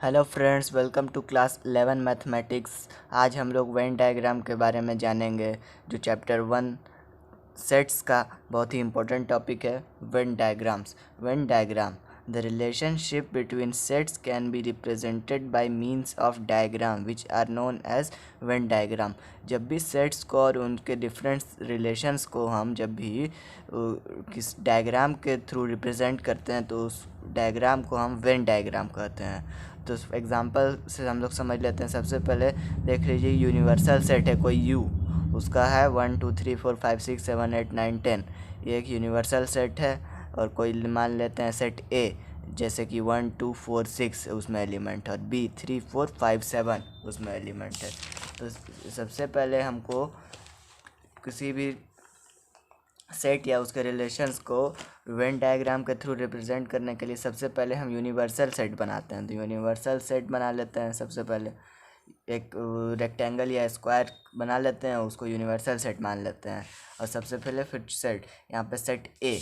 Hello friends, welcome to class 11 mathematics. आज हम लोग वेन डायग्राम के बारे में जानेंगे, जो चैप्टर 1 सेट्स का बहुत ही इम्पोर्टेंट टॉपिक है। Venn diagram the relationship between sets can be represented by means of diagram which are known as Venn diagram. जब भी सेट्स को और उनके डिफरेंट रिलेशंस को हम जब भी किस डायग्राम के थ्रू रिप्रेजेंट करते हैं तो उस डायग्राम को हम वेन डायग्राम कहते हैं। तो एग्जांपल से हम लोग समझ लेते हैं। सबसे पहले देख लीजिए, यूनिवर्सल सेट है कोई यू, उसका है 1 2 3 4 5 6 7 8 9 10। ये एक यूनिवर्सल सेट है। और कोई मान लेते हैं सेट ए, जैसे कि 1 2 4 6 उसमें एलिमेंट है, और बी 3 4 5 7 उसमें एलिमेंट है। तो सबसे पहले हमको किसी भी सेट या उसके रिलेशंस को वेन डायग्राम के थ्रू रिप्रेजेंट करने के लिए सबसे पहले हम यूनिवर्सल सेट बनाते हैं। तो यूनिवर्सल सेट बना लेते हैं। सबसे पहले एक रेक्टेंगल या स्क्वायर बना लेते हैं, उसको यूनिवर्सल सेट मान लेते हैं। और सबसे पहले फिर सेट, यहाँ पे सेट ए,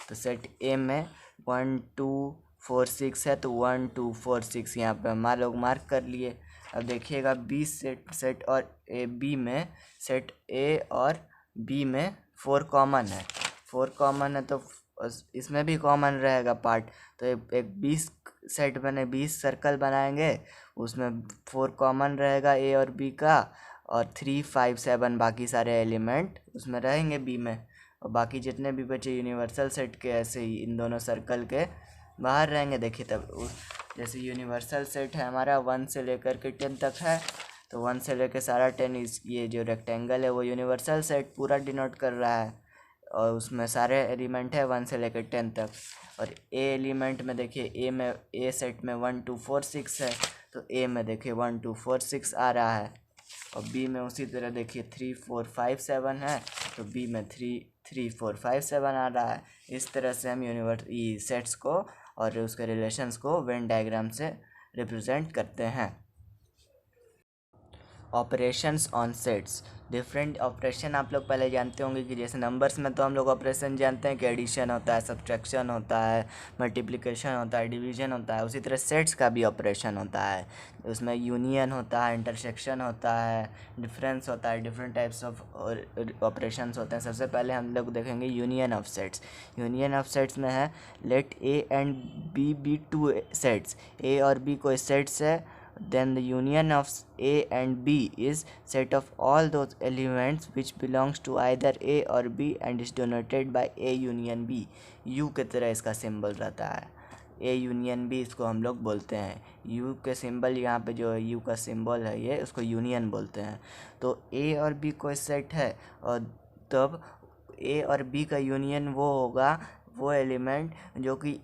तो सेट ए में 1 2 4 6 है, तो 1 2 4 6 यहाँ पे हम लोग मार्क कर लिए। अब देखिएगा बी सेट और ए बी में, सेट ए और बी में 4 कॉमन है। 4 कॉमन है तो इसमें भी कॉमन रहेगा पार्ट। तो एक 20 सेट बने, 20 सर्कल बनाएंगे, उसमें 4 कॉमन रहेगा ए और बी का, और 3 5 7 बाकी सारे एलिमेंट उसमें रहेंगे बी में। और बाकी जितने भी बचे यूनिवर्सल सेट के, ऐसे ही इन दोनों सर्कल के बाहर रहेंगे। देखिए तब जैसे यूनिवर्सल सेट है हमारा 1 से लेकर के 10 तक है, तो 1 से लेकर सारा 10, इस ये जो रेक्टेंगल है वो यूनिवर्सल सेट पूरा डिनोट कर रहा है। और उसमें सारे एलिमेंट है 1 से लेकर 10 तक। और ए एलिमेंट में देखिए, ए में, ए सेट में 1 2 4 6 है, तो ए में देखिए 1 2 4 6 आ रहा है। और बी में उसी तरह देखिए 3 4 5 7 है, तो बी में 3 3 4 5 7 आ रहा है। इस तरह से हम सेट्स को और उसके रिलेशंस को वेन डायग्राम से रिप्रेजेंट करते हैं। Operations on sets, different operation आप लोग पहले जानते होंगे कि जैसे नंबर्स में तो हम लोग ऑपरेशन जानते हैं कि एडिशन होता है, सब्ट्रैक्शन होता है, मल्टीप्लिकेशन होता है, डिवीजन होता है। उसी तरह सेट्स का भी ऑपरेशन होता है। उसमें यूनियन होता है, इंटरसेक्शन होता है, डिफरेंस होता है, डिफरेंट टाइप्स ऑफ ऑपरेशंस होते हैं। सबसे पहले हम लोग देखेंगे union of sets. Union of sets में है, let A and B two sets. A और बी कोई सेट्स है, then the union of A and B is set of all those elements which belongs to either A or B and is denoted by A union B। U के तरह इसका symbol रहता है, A union B इसको हम लोग बोलते हैं। U के सिंबल, यहाँ पे जो U का सिंबल है ये, उसको यूनियन बोलते हैं। तो A और B कोई सेट है, और तब A और B का यूनियन वो होगा, वो एलिमेंट जो कि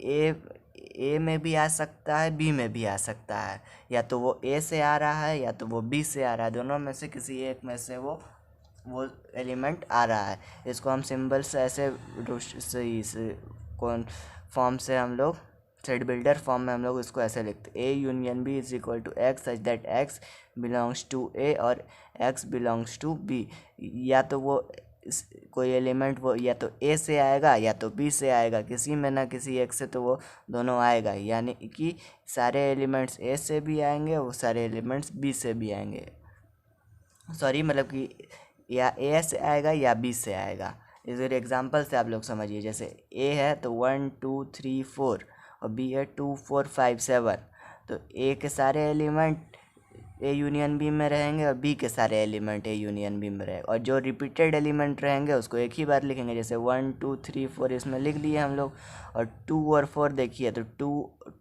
ए में भी आ सकता है, बी में भी आ सकता है। या तो वो ए से आ रहा है या तो वो बी से आ रहा है, दोनों में से किसी एक में से वो एलिमेंट आ रहा है। इसको हम सिंबल से ऐसे कौन फॉर्म से हम लोग, सेट बिल्डर फॉर्म में हम लोग इसको ऐसे लिखते हैं, A union B is equal to X such that x belongs to A और एक्स बिलोंग्स टू बी। या तो वो कोई एलिमेंट वो या तो ए से आएगा या तो बी से आएगा, किसी में ना किसी एक से तो वो दोनों आएगा। यानी कि सारे एलिमेंट्स ए से भी आएंगे, वो सारे एलिमेंट्स बी से भी आएंगे। सॉरी, मतलब कि या ए से आएगा या बी से आएगा। इस एग्जांपल से आप लोग समझिए, जैसे ए है तो 1 2 3 4, और बी है 2 4 5 7। तो ए के सारे एलिमेंट ए यूनियन बी में रहेंगे और बी के सारे एलिमेंट ए यूनियन बी में रहेंगे। और जो रिपीटेड एलिमेंट रहेंगे उसको एक ही बार लिखेंगे, जैसे 1 2 3 4 इसमें लिख लिए हम लोग। और 2 और 4 देखिए, तो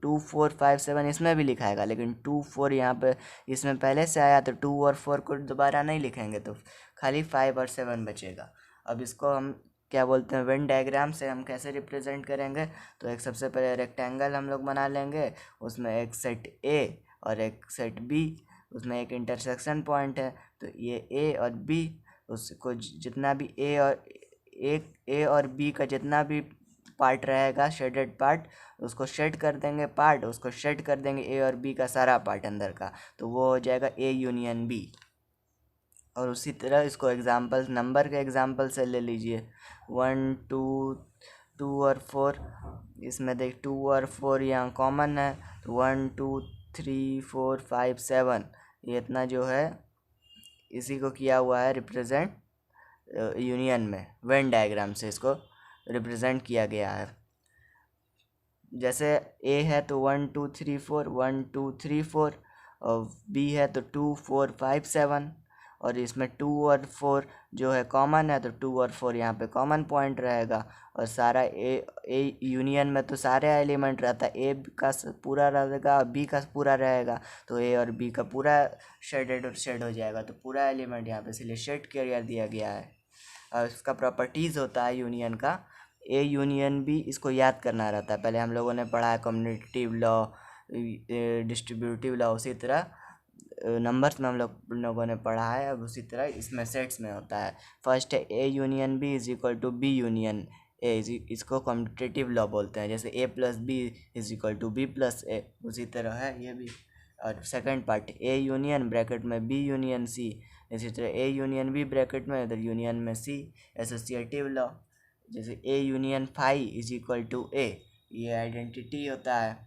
2 4 5 7 इसमें भी लिखाएगा, लेकिन 2 4 यहाँ पे इसमें पहले से आया, तो 2 और 4 को दोबारा नहीं लिखेंगे, तो खाली 5 और 7 बचेगा। अब इसको हम क्या बोलते हैं, वेन डायग्राम से हम कैसे रिप्रेजेंट करेंगे। तो एक सबसे पहले रेक्टेंगल हम लोग बना लेंगे, उसमें एक सेट ए और एक सेट बी, उसमें एक इंटरसेक्शन पॉइंट है। तो ये ए और बी, उसको जितना भी ए और बी का जितना भी पार्ट रहेगा, शेडेड पार्ट, उसको शेड कर देंगे, उसको शेड कर देंगे ए और बी का सारा पार्ट अंदर का, तो वो हो जाएगा ए यूनियन बी। और उसी तरह इसको एग्जाम्पल, नंबर के एग्जाम्पल से ले लीजिए, 1 2 2 और 4, इसमें देख 2 और 4 यहाँ कॉमन है, तो 1 2 3 4 5 7, ये इतना जो है इसी को किया हुआ है रिप्रेजेंट यूनियन में, वेन डायग्राम से इसको रिप्रेजेंट किया गया है। जैसे ए है तो 1 2 3 4, 1 2 3 4, और बी है तो 2 4 5 7, और इसमें 2 और 4 जो है कॉमन है, तो 2 और 4 यहाँ पे कॉमन पॉइंट रहेगा। और सारा ए यूनियन में तो सारे एलिमेंट रहता है, ए का पूरा रहेगा और बी का पूरा रहेगा, तो ए और बी का पूरा शेड हो जाएगा, तो पूरा एलिमेंट यहाँ पे इसलिए शेड कर दिया गया है। और इसका प्रॉपर्टीज़ होता है यूनियन का, ए यूनियन बी, इसको याद करना रहता है। पहले हम लोगों ने पढ़ा है कम्युनिटिव लॉ, डिस्ट्रीब्यूटिव लॉ, उसी तरह नंबर्स में हम लोगों ने पढ़ा है। अब उसी तरह इसमें सेट्स में होता है। फर्स्ट है A union B is equal to B union A, इसको कम्यूटेटिव लॉ बोलते हैं। जैसे A plus B is equal to B plus A, उसी तरह है ये भी। और second part A union bracket में बी यूनियन सी, इसी तरह ए यूनियन बी ब्रैकेट में, इधर यूनियन में सी, एसोसिएटिव लॉ। जैसे A union phi is equal to A, ये आइडेंटिटी होता है।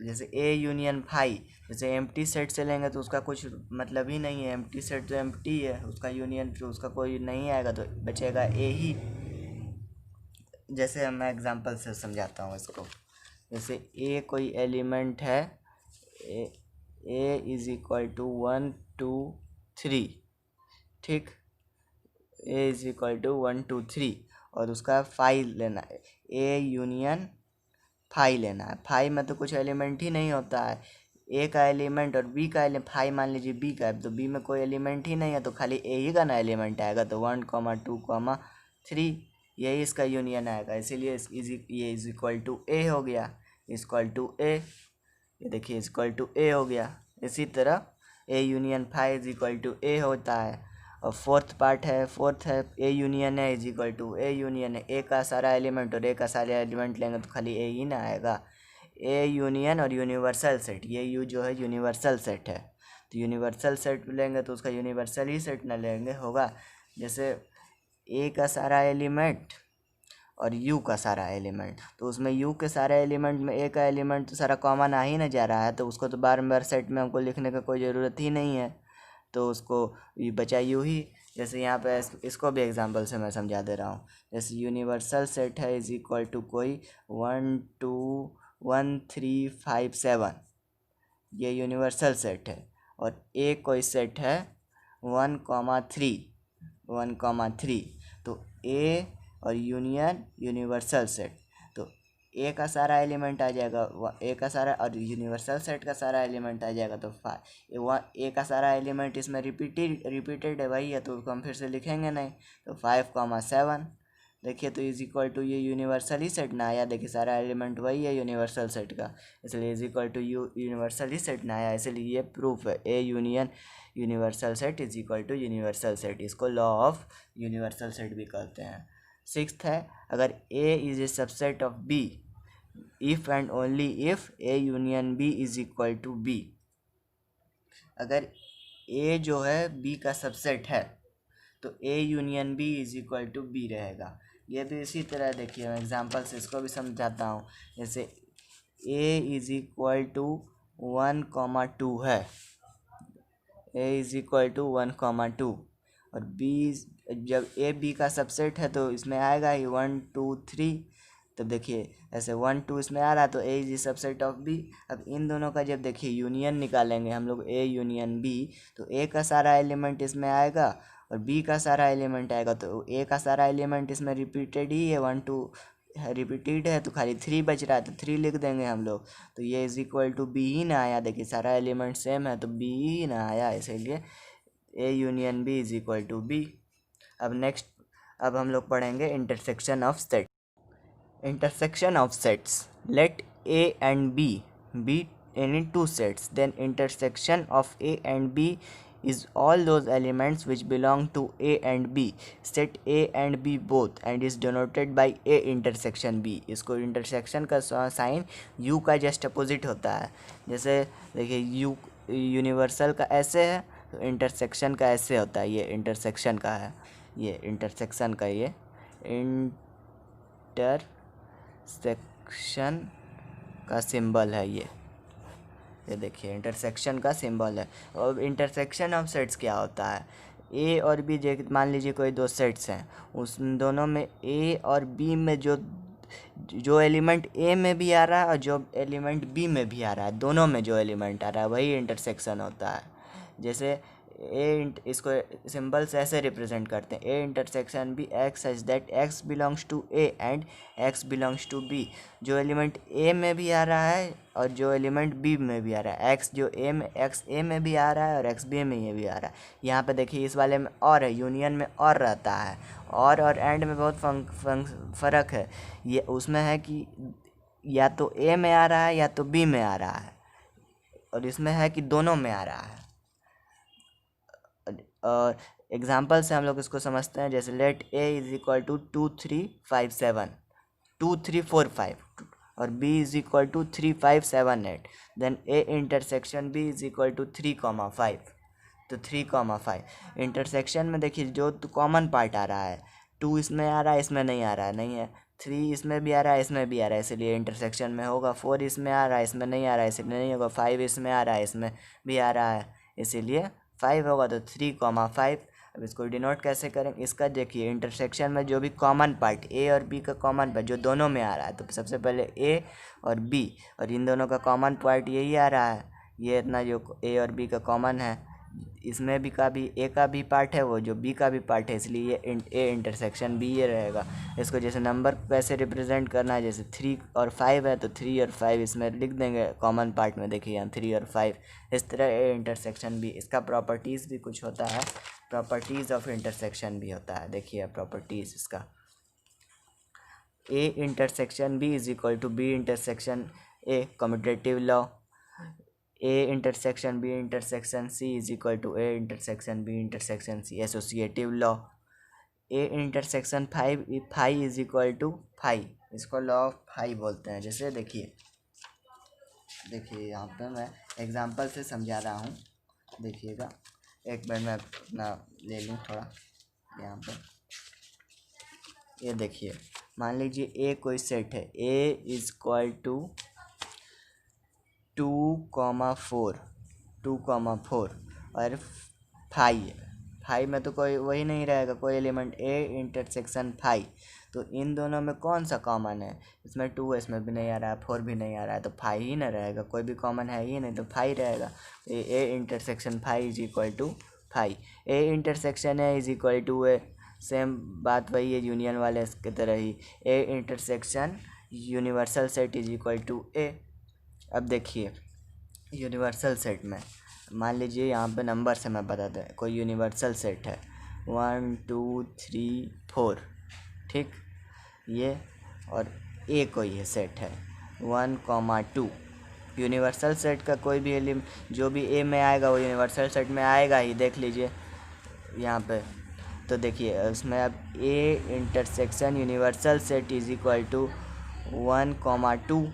जैसे ए यूनियन फाई, जैसे एम्प्टी सेट से लेंगे तो उसका कुछ मतलब ही नहीं है, एम्प्टी सेट तो एम्प्टी है, उसका यूनियन तो उसका कोई नहीं आएगा, तो बचेगा ए ही। जैसे मैं एग्जांपल से समझाता हूँ इसको। जैसे ए कोई एलिमेंट है, ए इज इक्वल टू 1 2 3, ठीक, ए इज इक्वल टू 1 2 3, और उसका फाइव लेना है, ए यूनियन फाई लेना है। फाई में तो कुछ एलिमेंट ही नहीं होता है, ए का एलिमेंट और बी का एलिमेंट, फाई मान लीजिए बी का है, तो बी में कोई एलिमेंट ही नहीं है, तो खाली ए ही का ना एलिमेंट आएगा, तो 1 2 3 यही इसका यूनियन आएगा। इसीलिए ये इज इक्वल टू ए हो गया, इक्वल टू ए, ये देखिए इक्वल टू ए हो गया। इसी तरह A union phi is equal to A होता है। और फोर्थ है ए यूनियन है is equal to A union है, ए का सारा एलिमेंट और ए का सारे एलिमेंट लेंगे तो खाली ए ही ना आएगा। ए यूनियन और यूनिवर्सल सेट, ये यू जो है यूनिवर्सल सेट है, तो यूनिवर्सल सेट लेंगे तो उसका यूनिवर्सल ही सेट ना लेंगे होगा। जैसे ए का सारा एलिमेंट और यू का सारा एलिमेंट, तो उसमें यू के सारे एलिमेंट में ए का एलिमेंट तो सारा कॉमन आ ही ना जा रहा है, तो उसको तो बार बार सेट में हमको लिखने का कोई ज़रूरत ही नहीं है, तो उसको ये बचा यू ही। जैसे यहाँ पे इसको भी एग्जांपल से मैं समझा दे रहा हूँ। जैसे यूनिवर्सल सेट है इज इक्वल टू कोई 1 2 1 3 5 7, ये यूनिवर्सल सेट है। और ए कोई सेट है 1 3, तो ए और यूनियन यूनिवर्सल सेट, तो ए का सारा एलिमेंट आ जाएगा, ए का सारा और यूनिवर्सल सेट का सारा एलिमेंट आ जाएगा, तो ए का सारा एलिमेंट इसमें रिपीटेड है वही है, तो उसको हम फिर से लिखेंगे नहीं, तो 5 7, देखिए तो इज इक्वल टू ये यूनिवर्सल ही सेट ना आया, देखिए सारा एलिमेंट वही है यूनिवर्सल सेट का, इसलिए इज इक्वल टू यूनिवर्सल ही सेट ना आया, इसलिए ये प्रूफ है A union universal set is equal to universal set. इसको लॉ ऑफ यूनिवर्सल सेट भी कहते हैं। सिक्स्थ है, अगर A is a subset of B if and only if A union B is equal to B, अगर A जो है B का सबसेट है तो A union B is equal to B रहेगा। ये भी इसी तरह देखिए, मैं एग्जांपल से इसको भी समझाता हूँ। जैसे ए इज इक्वल टू 1 2 है, ए इज इक्वल टू 1 2, और बी जब ए बी का सबसेट है तो इसमें आएगा ही 1 2 3, तो देखिए ऐसे 1 2 इसमें आ रहा है, तो ए इज सबसेट ऑफ बी। अब इन दोनों का जब देखिए यूनियन निकालेंगे हम लोग, ए यूनियन बी, तो ए का सारा एलिमेंट इसमें आएगा और बी का सारा एलिमेंट आएगा, तो ए का सारा एलिमेंट इसमें रिपीटेड ही है, 1 2 रिपीटेड है, तो खाली 3 बच रहा है, तो 3 लिख देंगे हम लोग, तो ये इज इक्वल टू बी ही ना आया। देखिए सारा एलिमेंट सेम है तो बी ही ना आया, इसीलिए A union B is equal to B. अब हम लोग पढ़ेंगे intersection of set. Intersection of sets. Let A and B be any two sets, then intersection of A and B is all those elements which belong to A and B. Set A and B both and is denoted by A intersection B. इसको intersection का sign U का just opposite होता है। जैसे देखिए U universal का ऐसे है तो इंटरसेक्शन का ऐसे होता है, ये इंटरसेक्शन का है, ये इंटरसेक्शन का, ये इंटर सेक्शन का सिंबल है ये, ये देखिए इंटरसेक्शन का सिंबल है। और इंटरसेक्शन ऑफ सेट्स क्या होता है, ए और बी, मान लीजिए कोई दो सेट्स हैं, उस दोनों में ए और बी में जो एलिमेंट ए में भी आ रहा है और जो एलिमेंट बी में भी आ रहा है, दोनों में जो एलिमेंट आ रहा है वही इंटरसेक्शन होता है। जैसे इसको सिंबल्स ऐसे रिप्रेजेंट करते हैं, A intersection B x such that x belongs to A and x belongs to B. जो एलिमेंट ए में भी आ रहा है और जो एलिमेंट बी में भी आ रहा है, एक्स ए में भी आ रहा है और एक्स बी में ये भी आ रहा है। यहाँ पे देखिए इस वाले में और है, यूनियन में और रहता है, और एंड में बहुत फ़र्क है। ये उसमें है कि या तो ए में आ रहा है या तो बी में आ रहा है, और इसमें है कि दोनों में आ रहा है। और एग्जाम्पल से हम लोग इसको समझते हैं, जैसे let A is equal to 2357 2345 और b is equal to 3578, then a intersection b is equal to 3,5। तो 3,5 इंटरसेक्शन में देखिए जो कॉमन पार्ट आ रहा है, 2 इसमें आ रहा है, इसमें नहीं आ रहा है, नहीं है, 3 इसमें भी आ रहा है, इसमें भी आ रहा है, इसलिए इंटरसेक्शन में होगा। 4 इसमें आ रहा है, इसमें नहीं आ रहा है, इसलिए नहीं होगा। 5 इसमें आ रहा है, इसमें भी आ रहा है, इसीलिए 5 होगा। तो 3,5। अब इसको डिनोट कैसे करेंगे, इसका देखिए इंटरसेक्शन में जो भी कॉमन पार्ट ए और बी का कॉमन पार्ट जो दोनों में आ रहा है, तो सबसे पहले ए और बी, और इन दोनों का कॉमन पार्ट यही आ रहा है, ये इतना जो ए और बी का कॉमन है, इसमें भी ए का भी पार्ट है वो जो बी का भी पार्ट है, इसलिए ये ए इंटरसेक्शन बी ये रहेगा। इसको जैसे नंबर कैसे रिप्रेजेंट करना है, जैसे 3 और 5 है तो 3 और 5 इसमें लिख देंगे कॉमन पार्ट में, देखिए यहाँ 3 और 5। इस तरह ए इंटरसेक्शन बी, इसका प्रॉपर्टीज़ भी कुछ होता है, प्रॉपर्टीज़ ऑफ इंटरसेक्शन भी होता है। देखिए प्रॉपर्टीज़ इसका, A intersection B is equal to B intersection A, commutative law. A intersection B intersection C is equal to A intersection B intersection C, associative law. A intersection phi is equal to phi, इसको law of phi बोलते हैं। जैसे देखिए यहाँ पे मैं example से समझा रहा हूँ, देखिएगा। एक मिनट मैं अपना ले लूँ थोड़ा यहाँ पे। ये देखिए मान लीजिए ए कोई सेट है, ए इज इक्वल टू 2,4 और 5 में तो कोई वही नहीं रहेगा, कोई एलिमेंट ए इंटरसेक्शन 5। तो इन दोनों में कौन सा कॉमन है, इसमें 2 है, इसमें भी नहीं आ रहा है, 4 भी नहीं आ रहा है, तो 5 ही ना रहेगा, कोई भी कॉमन है ही नहीं, तो 5 रहेगा। A intersection 5 is equal to 5। A intersection A is equal to A, same बात वही है यूनियन वाले की तरह ही। A intersection universal set is equal to A. अब देखिए यूनिवर्सल सेट में मान लीजिए यहाँ पे नंबर से मैं बता दें, कोई यूनिवर्सल सेट है 1 2 3 4, ठीक, ये, और ए कोई ये सेट है 1,2। यूनिवर्सल सेट का कोई भी एलिमेंट जो भी ए में आएगा वो यूनिवर्सल सेट में आएगा ही, देख लीजिए यहाँ पे। तो देखिए उसमें अब A intersection universal set is equal to 1,2,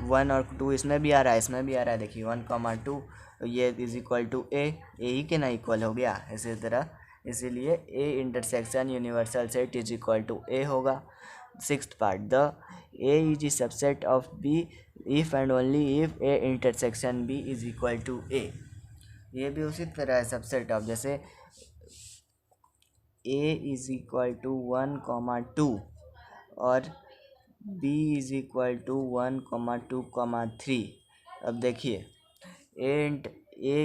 1 और 2 इसमें भी आ रहा है, इसमें भी आ रहा है, देखिए 1,2 ये इज इक्वल टू ए ही के ना इक्वल हो गया इसी तरह, इसीलिए A intersection universal set is equal to A होगा। 6th part, the A is a subset of B if and only if A intersection B is equal to A. ये भी उसी तरह है सबसेट ऑफ, जैसे ए इज इक्वल टू 1,2 और b is equal to 1,2,3। अब देखिए A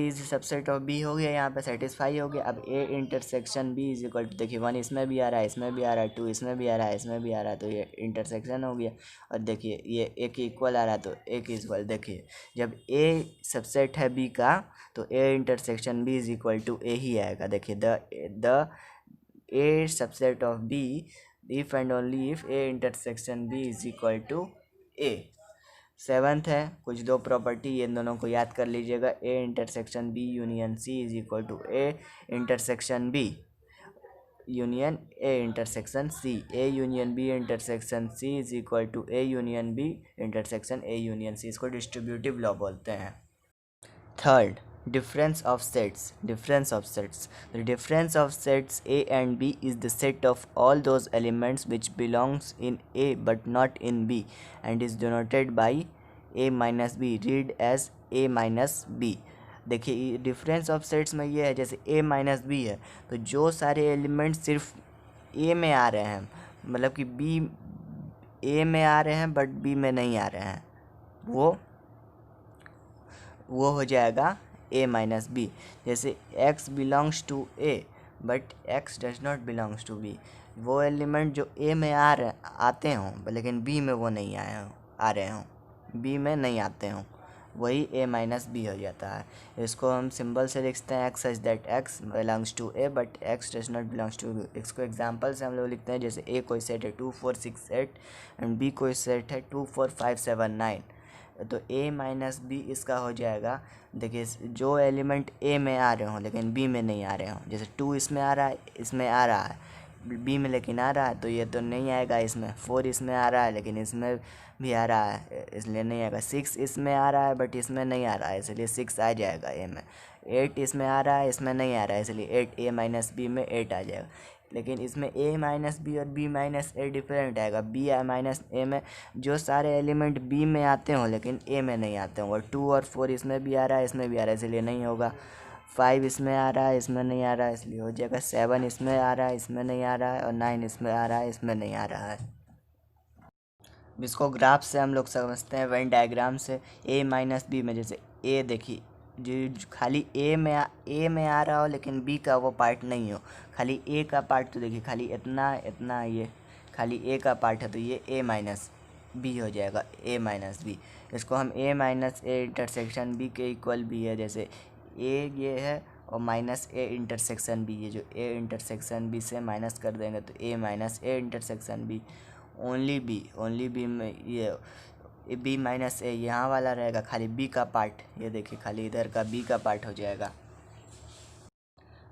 is subset of B हो गया, यहाँ पे सेटिस्फाई हो गया। अब A intersection B is equal to, देखिए 1 इसमें भी आ रहा है, इसमें भी आ रहा है, 2 इसमें भी आ रहा है, इसमें भी आ रहा है, तो ये इंटरसेक्शन हो गया। और देखिए ये ए के इक्वल आ रहा है, तो ए के इक्वल, देखिए जब ए सबसेट है बी का तो A intersection B is equal to A ही आएगा। देखिए the A subset of B if and only if A intersection B is equal to A. 7th है, कुछ दो प्रॉपर्टी, ये दोनों को याद कर लीजिएगा। A intersection B union C is equal to A intersection B union A intersection C. A union B intersection C is equal to A union B intersection A union C, इसको distributive law बोलते हैं। 3rd, difference of sets. The difference of sets A and B is the set of all those elements which belongs in A but not in B and is denoted by A minus B, read as A minus B. देखिए difference of sets में ये है, जैसे ए minus B है तो जो सारे element सिर्फ ए में आ रहे हैं, मतलब कि बी ए में आ रहे हैं बट बी में नहीं आ रहे हैं, वो हो जाएगा ए माइनस बी। जैसे x belongs to A but x does not belongs to B, वो एलिमेंट जो ए में आते हों लेकिन बी में वो नहीं आ रहे हों, बी में नहीं आते हों, वही ए माइनस बी हो जाता है। इसको हम सिंबल से लिखते हैं x such that x belongs to A but x does not belongs to B. इसको एग्जांपल से हम लोग लिखते हैं, जैसे ए कोई सेट है 2 4 6 8 एंड बी कोई सेट है 2 4 5 7 9, तो a माइनस बी इसका हो जाएगा। देखिए जो एलिमेंट a में आ रहे हों लेकिन b में नहीं आ रहे हों, जैसे 2 इसमें आ रहा है, इसमें आ रहा है, b में लेकिन आ रहा है तो ये तो नहीं आएगा इसमें। 4 इसमें आ रहा है लेकिन इसमें भी आ रहा है इसलिए नहीं आएगा। 6 इसमें आ रहा है बट इसमें नहीं आ रहा है इसलिए 6 आ जाएगा a में। 8 इसमें आ रहा है, इसमें नहीं आ रहा है इसलिए 8 a माइनस बी में 8 आ जाएगा। लेकिन इसमें a माइनस बी और b माइनस ए डिफरेंट आएगा। b माइनस ए में जो सारे एलिमेंट b में आते हों लेकिन a में नहीं आते हों, और 2 और 4 इसमें भी आ रहा है, इसमें भी आ रहा है इसलिए नहीं होगा। 5 इसमें आ रहा है, इसमें नहीं आ रहा है इसलिए हो जाएगा। 7 इसमें आ रहा है, इसमें नहीं आ रहा है, और 9 इसमें आ रहा है, इसमें नहीं आ रहा है। इसको ग्राफ से हम लोग समझते हैं, वेन डायग्राम से। a माइनस बी में जैसे a देखिए जो खाली a में आ रहा हो लेकिन b का वो पार्ट नहीं हो, खाली a का पार्ट, तो देखिए खाली इतना ये खाली a का पार्ट है तो ये a माइनस बी हो जाएगा, a माइनस बी। इसको हम a minus A intersection b के इक्वल भी है, जैसे a ये है और माइनस ए इंटरसेक्शन बी, ये जो a इंटरसेक्शन b से माइनस कर देंगे तो a minus A intersection b। Only B में ये बी माइनस ए यहाँ वाला रहेगा, खाली बी का पार्ट, ये देखिए खाली इधर का बी का पार्ट हो जाएगा।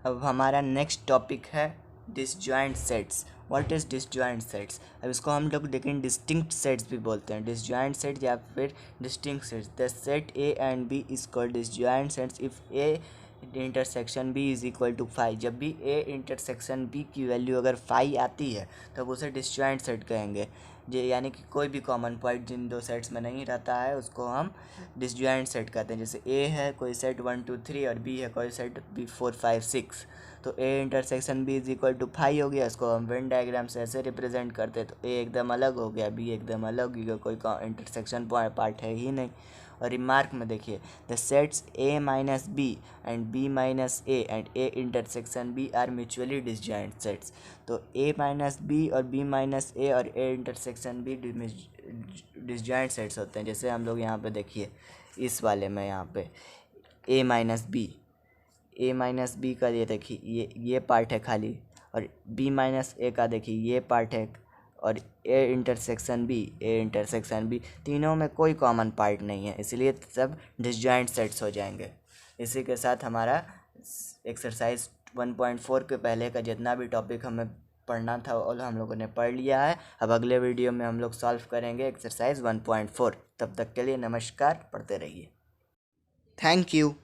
अब हमारा नेक्स्ट टॉपिक है disjoint sets. What is disjoint sets? अब इसको हम लोग देखें डिस्टिंक्ट सेट्स भी बोलते हैं, डिसजॉइंट सेट या फिर distinct sets. The set A and B is called disjoint sets if A intersection B is equal to 5। जब भी ए इंटरसेक्शन बी की वैल्यू अगर 5 आती है तब उसे डिसजॉइंट सेट कहेंगे। यानी कि कोई भी कॉमन पॉइंट जिन दो सेट्स में नहीं रहता है उसको हम डिसजॉइंट सेट कहते हैं। जैसे ए है कोई सेट 1 2 3 और बी है कोई सेट बी 4 5 6, तो A intersection B is equal to 5 हो गया। इसको हम वेन डायग्राम से ऐसे रिप्रेजेंट करते हैं, तो ए एकदम अलग हो गया, बी एकदम अलग हो गया, कोई इंटरसेक्शन पार्ट है ही नहीं। और रिमार्क में देखिए the sets A minus B and B minus A and A intersection B are mutually disjoint sets. तो ए माइनस बी और बी माइनस ए और A intersection B disjoint sets होते हैं। जैसे हम लोग यहाँ पे देखिए इस वाले में यहाँ पे ए माइनस बी का ये देखिए ये पार्ट है खाली, और बी माइनस ए का देखिए ये पार्ट है, और ए इंटरसेक्शन बी तीनों में कोई कॉमन पार्ट नहीं है, इसलिए सब डिसजॉइंट सेट्स हो जाएंगे। इसी के साथ हमारा एक्सरसाइज 1.4 के पहले का जितना भी टॉपिक हमें पढ़ना था और हम लोगों ने पढ़ लिया है। अब अगले वीडियो में हम लोग सॉल्व करेंगे एक्सरसाइज 1.4। तब तक के लिए नमस्कार, पढ़ते रहिए। Thank you.